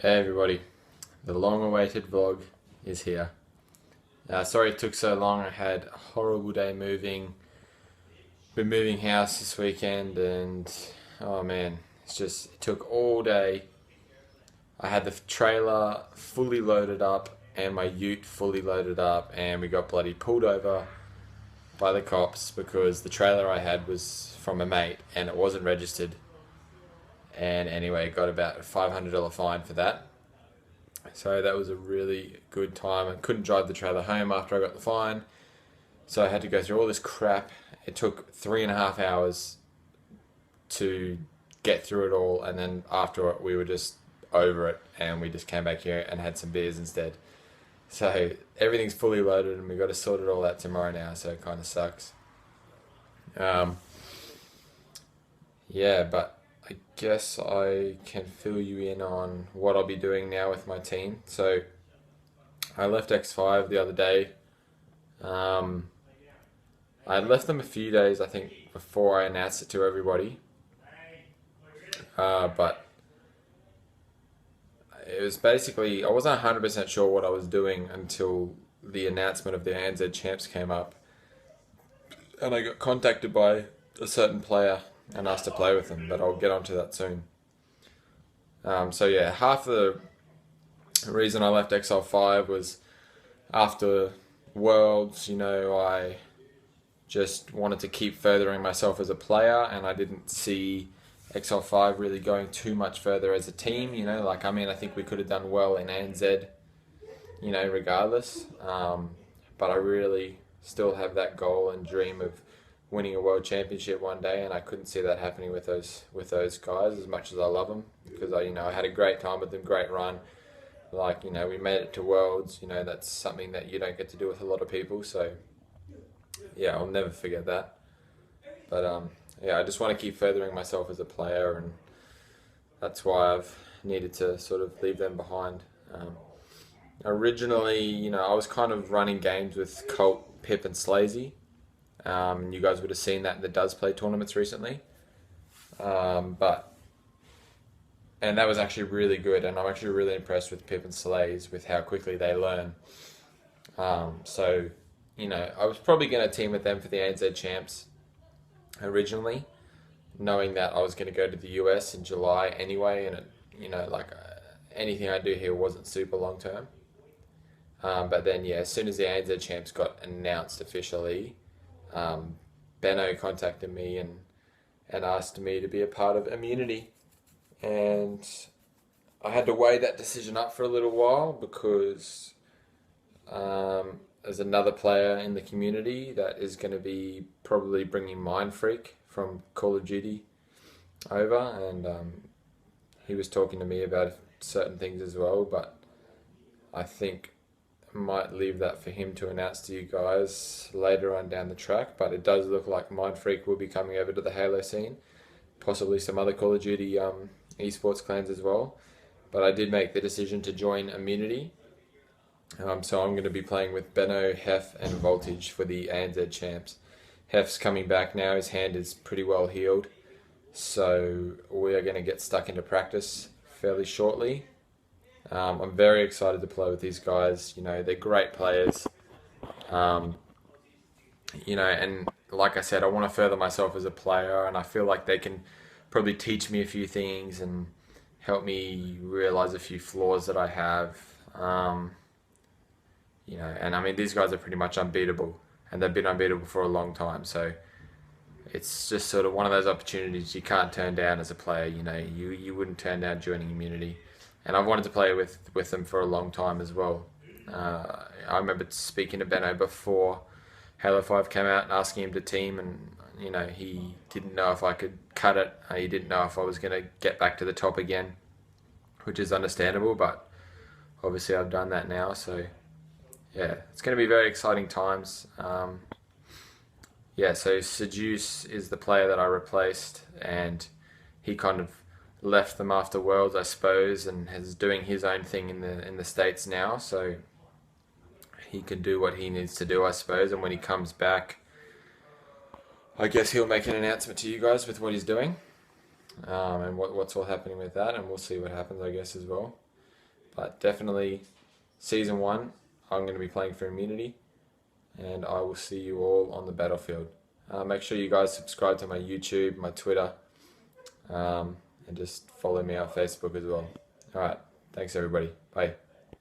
Hey everybody, the long-awaited vlog is here. Sorry it took so long. I had a horrible day moving. Been moving house this weekend, and oh man, it took all day. I had the trailer fully loaded up and my ute fully loaded up, and we got bloody pulled over by the cops because the trailer I had was from a mate and it wasn't registered. And anyway, got about a $500 fine for that. So that was a really good time. I couldn't drive the trailer home after I got the fine, so I had to go through all this crap. It took 3.5 hours to get through it all, and then after it, we were just over it, and we just came back here and had some beers instead. So everything's fully loaded, and we got to sort it all out tomorrow now. So it kind of sucks. Um, yeah, but I guess I can fill you in on what I'll be doing now with my team. So I left X5 the other day. Um, I left them a few days, I think, before I announced it to everybody. But it was basically, I wasn't 100% sure what I was doing until the announcement of the ANZ Champs came up. And I got contacted by a certain player and asked to play with them, but I'll get onto that soon. So yeah, half the reason I left XL5 was after Worlds, I just wanted to keep furthering myself as a player, and I didn't see XL5 really going too much further as a team. I think we could have done well in ANZ, regardless. But I really still have that goal and dream of winning a world championship one day, and I couldn't see that happening with those guys as much as I love them, because I had a great time with them, great run. We made it to Worlds. That's something that you don't get to do with a lot of people. So yeah, I'll never forget that. But yeah, I just want to keep furthering myself as a player, and that's why I've needed to sort of leave them behind. Originally, I was kind of running games with Colt, Pip, and Slazy. You guys would have seen that in the Does Play tournaments recently. But and that was actually really good, and I'm actually really impressed with Pip and Slays with how quickly they learn. So, I was probably going to team with them for the ANZ Champs originally, knowing that I was going to go to the US in July anyway, and anything I do here wasn't super long term. But then, yeah, as soon as the ANZ Champs got announced officially, Benno contacted me and asked me to be a part of Immunity. And I had to weigh that decision up for a little while because there's another player in the community that is going to be probably bringing Mindfreak from Call of Duty over, and he was talking to me about certain things as well, but I think I might leave that for him to announce to you guys later on down the track. But it does look like Mindfreak will be coming over to the Halo scene, possibly some other Call of Duty esports clans as well. But I did make the decision to join Immunity. So I'm going to be playing with Benno, Hef, and Voltage for the ANZ Champs. Hef's coming back now. His hand is pretty well healed. So we are going to get stuck into practice fairly shortly. I'm very excited to play with these guys. They're great players. And like I said, I want to further myself as a player, and I feel like they can probably teach me a few things and help me realize a few flaws that I have. And I mean, these guys are pretty much unbeatable, and they've been unbeatable for a long time. So it's just sort of one of those opportunities you can't turn down as a player. You wouldn't turn down joining Immunity. And I've wanted to play with them for a long time as well. I remember speaking to Benno before Halo 5 came out and asking him to team, and he didn't know if I could cut it. He didn't know if I was going to get back to the top again, which is understandable, but obviously I've done that now. So yeah, it's going to be very exciting times. Yeah, so Seduce is the player that I replaced, and he kind of left them after Worlds, I suppose, and is doing his own thing in the States now. So he can do what he needs to do, I suppose. And when he comes back, I guess he'll make an announcement to you guys with what he's doing, and what's all happening with that, and we'll see what happens, I guess, as well. But definitely, season 1, I'm going to be playing for immunity, and I will see you all on the battlefield. Make sure you guys subscribe to my YouTube, my Twitter, and just follow me on Facebook as well. Alright, thanks everybody. Bye.